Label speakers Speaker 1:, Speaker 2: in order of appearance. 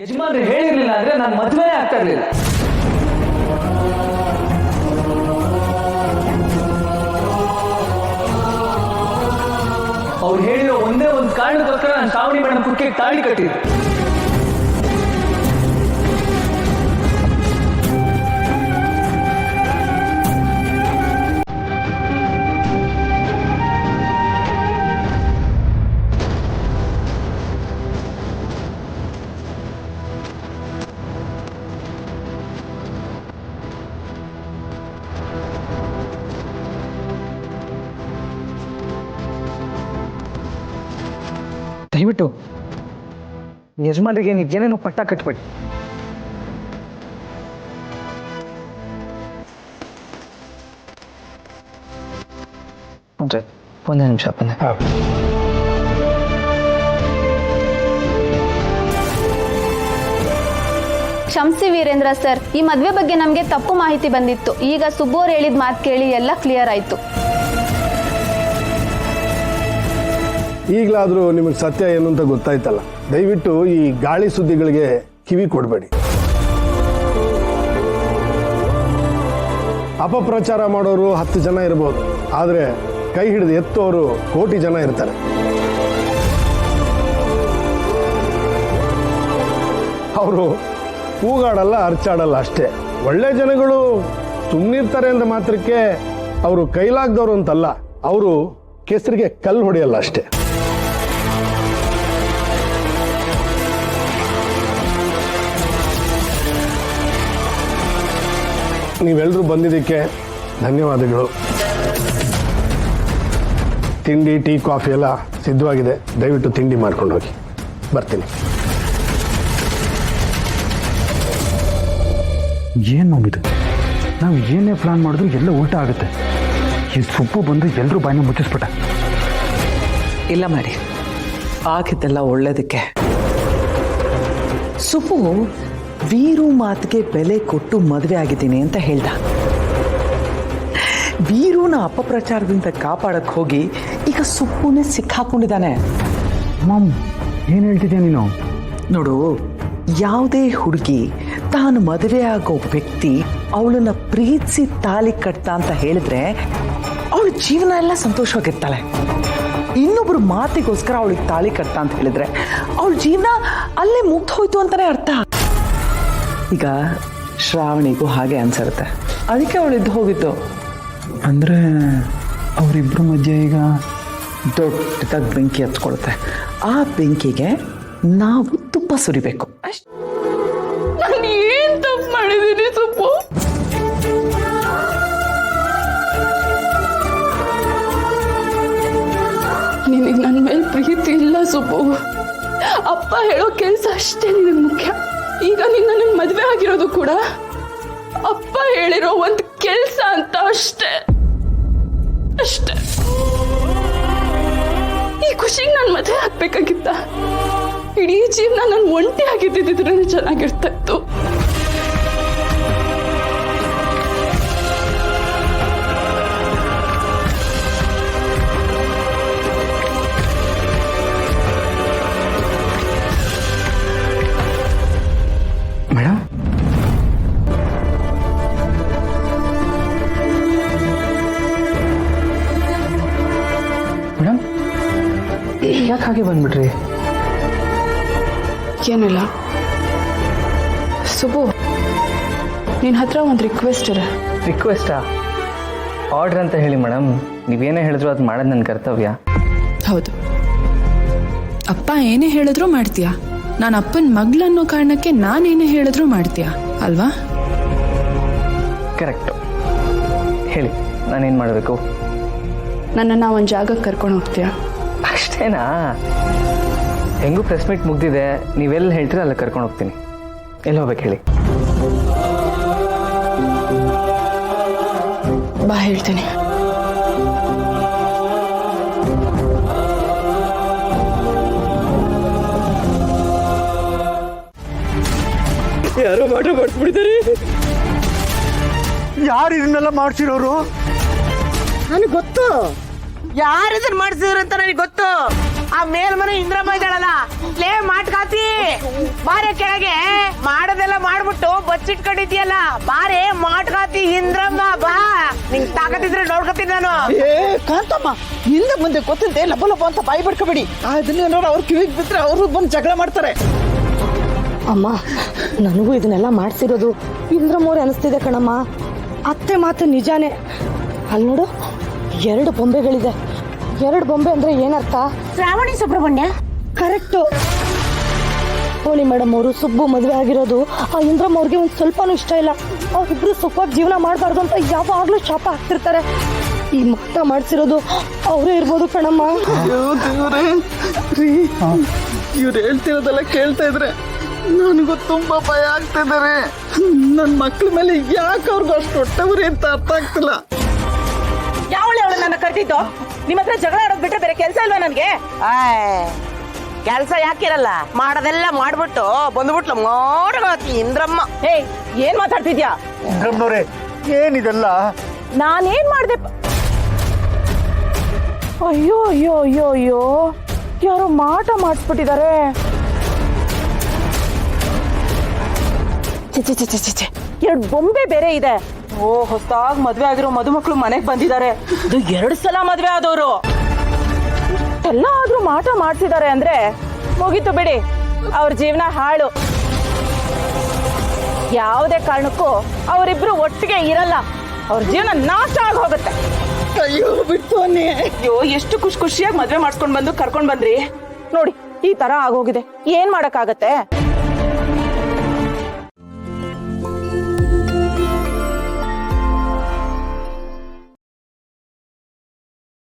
Speaker 1: ಯಜಮಾನ್ರು ಹೇಳಿರ್ಲಿಲ್ಲ ಅಂದ್ರೆ ನಾನು ಮದುವೆನೇ ಆಗ್ತಾ ಇರ್ಲಿಲ್ಲ. ಅವ್ರು ಹೇಳಿರೋ ಒಂದೇ ಒಂದು ಕಾರಣಕ್ಕೋಸ್ಕರ ನಾನು ಶ್ರಾವಣಿ ಮೇಡಮ್ ಕುಕ್ಕೆಗೆ ತಾಳಿ ಕಟ್ಟಿದ್ದೆ. ದಯವಿಟ್ಟು ಯಜಮಾನ್ರಿಗೆ ಏನೇನೋ ಪಟ್ಟ ಕಟ್ಬೇಡಿ. ಒಂದೇ ನಿಮಿಷ ಬಂದೆ.
Speaker 2: ಕ್ಷಮಿಸಿ ವೀರೇಂದ್ರ ಸರ್, ಈ ಮದ್ವೆ ಬಗ್ಗೆ ನಮಗೆ ತಪ್ಪು ಮಾಹಿತಿ ಬಂದಿತ್ತು. ಈಗ ಸುಬ್ಬು ಅವ್ರು ಹೇಳಿದ ಮಾತು ಕೇಳಿ ಎಲ್ಲ ಕ್ಲಿಯರ್ ಆಯ್ತು.
Speaker 3: ಈಗಲಾದರೂ ನಿಮಗೆ ಸತ್ಯ ಏನು ಅಂತ ಗೊತ್ತಾಯ್ತಲ್ಲ, ದಯವಿಟ್ಟು ಈ ಗಾಳಿ ಸುದ್ದಿಗಳಿಗೆ ಕಿವಿ ಕೊಡಬೇಡಿ. ಅಪಪ್ರಚಾರ ಮಾಡೋರು 10 ಜನ ಇರ್ಬೋದು, ಆದರೆ ಕೈ ಹಿಡಿದು ಎತ್ತೋರು ಕೋಟಿ ಜನ ಇರ್ತಾರೆ. ಅವರು ಕೂಗಾಡಲ್ಲ, ಅರ್ಚಾಡಲ್ಲ ಅಷ್ಟೇ. ಒಳ್ಳೆ ಜನಗಳು ಸುಮ್ಮನಿರ್ತಾರೆ ಅಂತ ಮಾತ್ರಕ್ಕೆ ಅವರು ಕೈಲಾಗ್ದವ್ರು ಅಂತಲ್ಲ, ಅವರು ಕೆಸರಿಗೆ ಕಲ್ಲು ಹೊಡೆಯಲ್ಲ ಅಷ್ಟೇ. ನೀವೆಲ್ಲರೂ ಬಂದಿದ್ದಕ್ಕೆ ಧನ್ಯವಾದಗಳು. ತಿಂಡಿ, ಟೀ, ಕಾಫಿ ಎಲ್ಲ ಸಿದ್ಧವಾಗಿದೆ. ದಯವಿಟ್ಟು ತಿಂಡಿ ಮಾಡ್ಕೊಂಡು ಹೋಗಿ. ಬರ್ತೀನಿ.
Speaker 4: ಏನು ನೋಡಿದೆ, ನಾವು ಏನೇ ಪ್ಲಾನ್ ಮಾಡಿದ್ರು ಎಲ್ಲ ಉಲ್ಟಾ ಆಗುತ್ತೆ. ಈ ಸುಬ್ಬು ಬಂದು ಎಲ್ಲರೂ ಬಾಯಿನ ಮುಚ್ಚಿಸ್ಬಿಟ್ಟ.
Speaker 5: ಇಲ್ಲ ಮಾಡಿ, ಆಗಿದ್ದೆಲ್ಲ ಒಳ್ಳೇದಕ್ಕೆ. ಸುಬ್ಬು ವೀರು ಮಾತಿಗೆ ಬೆಲೆ ಕೊಟ್ಟು ಮದುವೆ ಆಗಿದ್ದೀನಿ ಅಂತ ಹೇಳ್ದ. ವೀರುನ ಅಪಪ್ರಚಾರದಿಂದ ಕಾಪಾಡಕ್ಕೆ ಹೋಗಿ ಈಗ ಸುಬ್ಬುನೇ ಸಿಕ್ಕಾಕೊಂಡಿದ್ದಾನೆ.
Speaker 4: ಮಾಮ್, ಏನು ಹೇಳ್ತಿದ್ಯಾ ನೀನು?
Speaker 5: ನೋಡು, ಯಾವುದೇ ಹುಡುಗಿ ತಾನು ಮದುವೆ ಆಗೋ ವ್ಯಕ್ತಿ ಅವಳನ್ನ ಪ್ರೀತಿಸಿ ತಾಲಿ ಕಟ್ತ ಅಂತ ಹೇಳಿದ್ರೆ ಅವಳ ಜೀವನ ಎಲ್ಲ ಸಂತೋಷವಾಗಿರ್ತಾಳೆ. ಇನ್ನೊಬ್ರು ಮಾತಿಗೋಸ್ಕರ ಅವಳಿಗೆ ತಾಳಿ ಕಟ್ತ ಅಂತ ಹೇಳಿದ್ರೆ ಅವಳ ಜೀವನ ಅಲ್ಲೇ ಮುಗ್ದು ಹೋಯ್ತು ಅಂತಾನೆ ಅರ್ಥ. ಈಗ ಶ್ರಾವಣಿಗೂ ಹಾಗೆ ಅನ್ಸಿರುತ್ತೆ, ಅದಕ್ಕೆ ಅವಳಿದ್ದು ಹೋಗಿದ್ದು.
Speaker 4: ಅಂದರೆ ಅವರಿಬ್ಬರ ಮಧ್ಯೆ ಈಗ
Speaker 5: ದೊಡ್ಡದಾಗಿ ಬೆಂಕಿ ಹಚ್ಕೊಳುತ್ತೆ. ಆ ಬೆಂಕಿಗೆ ನಾವು ತುಪ್ಪ ಸುರಿಬೇಕು ಅಷ್ಟೇ.
Speaker 2: ನಾನು ಏನ್ ತಪ್ಪು ಮಾಡಿದ್ದೀನಿ ಸುಬ್ಬು? ನಿನಗೆ ನನ್ನ ಮೇಲೆ ಪ್ರೀತಿ ಇಲ್ಲ ಸುಬ್ಬು. ಅಪ್ಪ ಹೇಳೋ ಕೆಲಸ ಅಷ್ಟೇ ನಿನಗೆ ಮುಖ್ಯ. ಈಗ ನಿನ್ನ ನನ್ನ ಮದುವೆ ಆಗಿರೋದು ಕೂಡ ಅಪ್ಪ ಹೇಳಿರೋ ಒಂದು ಕೆಲಸ ಅಂತ ಅಷ್ಟೇ ಅಷ್ಟೇ. ಈ ಖುಷಿಗೆ ನಾನು ಮದುವೆ ಆಗ್ಬೇಕಾಗಿತ್ತ? ಇಡೀ ಜೀವನ ನಾನು ಒಂಟಿ ಆಗಿದ್ದಿದ್ರೆ ಚೆನ್ನಾಗಿರ್ತಾ ಇತ್ತು.
Speaker 4: ಮೇಡಮ್, ಮೇಡಮ್ ಯಾಕೆ ಹಾಗೆ ಬಂದ್ಬಿಟ್ರಿ?
Speaker 2: ಏನಿಲ್ಲ ಸುಬ್ಬು, ನಿನ್ನ ಹತ್ರ ಒಂದು ರಿಕ್ವೆಸ್ಟ್ ಇದೆ.
Speaker 1: ರಿಕ್ವೆಸ್ಟಾ? ಆರ್ಡ್ರ್ ಅಂತ ಹೇಳಿ ಮೇಡಮ್. ನೀವೇನೇ ಹೇಳಿದ್ರು ಅದು ಮಾಡೋದು ನನ್ನ ಕರ್ತವ್ಯ.
Speaker 6: ಹೌದು, ಅಪ್ಪ ಏನೇ ಹೇಳಿದ್ರು ಮಾಡ್ತೀಯ. ನಾನು ಅಪ್ಪನ ಮಗಳನ್ನೋ ಕಾರಣಕ್ಕೆ ನಾನೇನೇ ಹೇಳಿದ್ರು ಮಾಡ್ತೀಯ ಅಲ್ವಾ?
Speaker 1: ಕರೆಕ್ಟು. ಹೇಳಿ, ನಾನೇನು ಮಾಡಬೇಕು?
Speaker 2: ನನ್ನನ್ನು ಒಂದು ಜಾಗಕ್ಕೆ ಕರ್ಕೊಂಡು ಹೋಗ್ತೀಯಾ?
Speaker 1: ಅಷ್ಟೇನಾ? ಹೆಂಗೂ ಪ್ರೆಸ್ ಮೀಟ್ ಮುಗ್ದಿದೆ, ನೀವೆಲ್ಲ ಹೇಳ್ತೀರ ಅಲ್ಲ ಕರ್ಕೊಂಡು ಹೋಗ್ತೀನಿ. ಎಲ್ಲಿ ಹೋಗ್ಬೇಕು ಹೇಳಿ?
Speaker 2: ಬಾ ಹೇಳ್ತೀನಿ.
Speaker 4: ಯಾರೋ ಮಾಟ ಮಾಡ್ಬಿಟ್ಟಿದ್ದಾರೆ. ಯಾರು ಇದನ್ನೆಲ್ಲ ಮಾಡ್ಸಿರೋರು?
Speaker 7: ನನಗೆ ಗೊತ್ತು ಯಾರು ಇದನ್ನ ಮಾಡ್ಸಿದ್ರು ಅಂತ. ನನಗೆ ಗೊತ್ತು. ಆ ಮೇಲ್ಮನೆ ಇಂದ್ರಮ್ಮ ಇದ್ದಾಳಲ್ಲ, ಲೇ ಮಾಟ್ಕಾತಿ, ಬಾರೆ ಕೆಳಗೆ ಮಾಡೋದೆಲ್ಲ ಮಾಡ್ಬಿಟ್ಟು ಬಚ್ಚಿಟ್ಕೊಂಡಿದ್ಯಲ್ಲ ಬಾರೆ ಮಾಟ್ಗಾತಿ ಇಂದ್ರಮ್ಮ ಬಾ ನಿಂಗ್ ತಾಕತ್ತಿದ್ರೆ ನೋಡ್ಕೊತೀನಿ ನಾನು.
Speaker 8: ಏ ಕಾಂತಮ್ಮ ಹಿಂದೆ ಮುಂದೆ ಗೊತ್ತಿಲ್ಲದೆ ಲಬ್ಬ ಲಬ್ಬ ಅಂತ ಬಾಯಿ ಬಿಡ್ಕೊಬೇಡಿ. ಅದನ್ನೇನಾರು ಅವ್ರ ಕಿವಿಗೆ ಬಿದ್ರೆ ಅವರು ಬಂದು ಜಗಳ ಮಾಡ್ತಾರೆ.
Speaker 9: ಅಮ್ಮ ನನಗೂ ಇದನ್ನೆಲ್ಲ ಮಾಡ್ಸಿರೋದು ಇಂದ್ರಮೋರೆ ಅನಿಸ್ತಿದೆ ಕಣಮ್ಮ. ಅತ್ತೆ ಮಾತು ನಿಜಾನೇ. ಅಲ್ಲಿ ನೋಡು 2 ಬೊಂಬೆಗಳಿದೆ. 2 ಬೊಂಬೆ ಅಂದ್ರೆ ಏನರ್ಥ?
Speaker 7: ಶ್ರಾವಣಿ ಸುಬ್ರಹ್ಮಣ್ಯ
Speaker 9: ಕರೆಕ್ಟು. ಹೋಳಿ ಮೇಡಮ್ ಅವರು ಸುಬ್ಬು ಮದುವೆ ಆಗಿರೋದು ಆ ಇಂದ್ರಮ್ಮ ಅವ್ರಿಗೆ ಒಂದು ಸ್ವಲ್ಪನೂ ಇಷ್ಟ ಇಲ್ಲ. ಅವ್ರಿಬ್ರು ಸುಖವಾಗಿ ಜೀವನ ಮಾಡಬಾರ್ದು ಅಂತ ಯಾವಾಗ್ಲೂ ಶಾಪ ಹಾಕ್ತಿರ್ತಾರೆ. ಈ ಮಾಟ ಮಾಡಿಸಿರೋದು ಅವರೇ ಇರ್ಬೋದು ಕಣಮ್ಮ.
Speaker 8: ಇವ್ರು ಹೇಳ್ತಿರೋದೆಲ್ಲ ಕೇಳ್ತಾ ಇದ್ರೆ ನನಗೂ ತುಂಬಾ ಭಯ ಆಗ್ತಿದ್ದಾರೆ. ನನ್ನ ಮಕ್ಳ ಮೇಲೆ ಯಾಕೆ ಅವ್ರಿಗೂ ಅಷ್ಟು ಹೊಟ್ಟೆವ್ರಿ ಅಂತ ಅರ್ಥ ಆಗ್ತಿಲ್ಲ.
Speaker 7: ಯಾವಳೆ ಅವಳು ನನ್ನ ಕರೆದಿದ್ದು? ನಿಮ್ಮ ಹತ್ರ ಜಗಳ ಆಡೋದ್ ಬಿಟ್ರೆ ಬೇರೆ ಕೆಲಸ ಇಲ್ವಾ ನನ್ಗೆ? ಕೆಲಸ ಯಾಕಿರಲ್ಲ, ಮಾಡೋದೆಲ್ಲ ಮಾಡ್ಬಿಟ್ಟು ಬಂದ್ಬಿಟ್ಲು ಮಾಟ್ಗಾತಿ ಇಂದ್ರಮ್ಮ. ಏಯ್ ಏನ್ ಮಾತಾಡ್ತಿದ್ಯಾ?
Speaker 4: ಇಂದ್ರಮ್ನವ್ರೆ ಏನಿದೆಲ್ಲ?
Speaker 7: ನಾನೇನ್ ಮಾಡ್ದೆ? ಅಯ್ಯೋ ಅಯ್ಯೋ ಅಯ್ಯೋ ಅಯ್ಯೋ ಯಾರೋ ಮಾಟ ಮಾಡಿಸ್ಬಿಟ್ಟಿದ್ದಾರೆ. ಚೆ 2 ಬೊಂಬೆ ಬೇರೆ ಇದೆ. ಓ ಹೊಸದಾಗಿ ಮದ್ವೆ ಆಗಿರೋ ಮದುಮಕ್ಳು ಮನೆಗ್ ಬಂದಿದ್ದಾರೆ. ಇದು 2 ಸಲ ಮದ್ವೆ ಆದವರು. ಎಲ್ಲ ಆದ್ರೂ ಮಾಟ ಮಾಡ್ಸಿದ್ದಾರೆ ಅಂದ್ರೆ ಮುಗೀತು ಬಿಡಿ, ಅವ್ರ ಜೀವನ ಹಾಳು. ಯಾವುದೇ ಕಾರಣಕ್ಕೂ ಅವರಿಬ್ರು ಒಟ್ಟಿಗೆ ಇರಲ್ಲ, ಅವ್ರ ಜೀವನ ನಾಶ ಆಗಿ ಹೋಗುತ್ತೆ.
Speaker 8: ಅಯ್ಯೋ ಬಿಟ್ಟು ಅನ್ನಿ.
Speaker 7: ಅಯ್ಯೋ ಎಷ್ಟು ಖುಷಿಯಾಗಿ ಮದ್ವೆ ಮಾಡ್ಸ್ಕೊಂಡ್ ಬಂದು ಕರ್ಕೊಂಡ್ ಬಂದ್ರಿ, ನೋಡಿ ಈ ತರ ಆಗೋಗಿದೆ. ಏನ್ ಮಾಡಕ್ಕಾಗತ್ತೆ?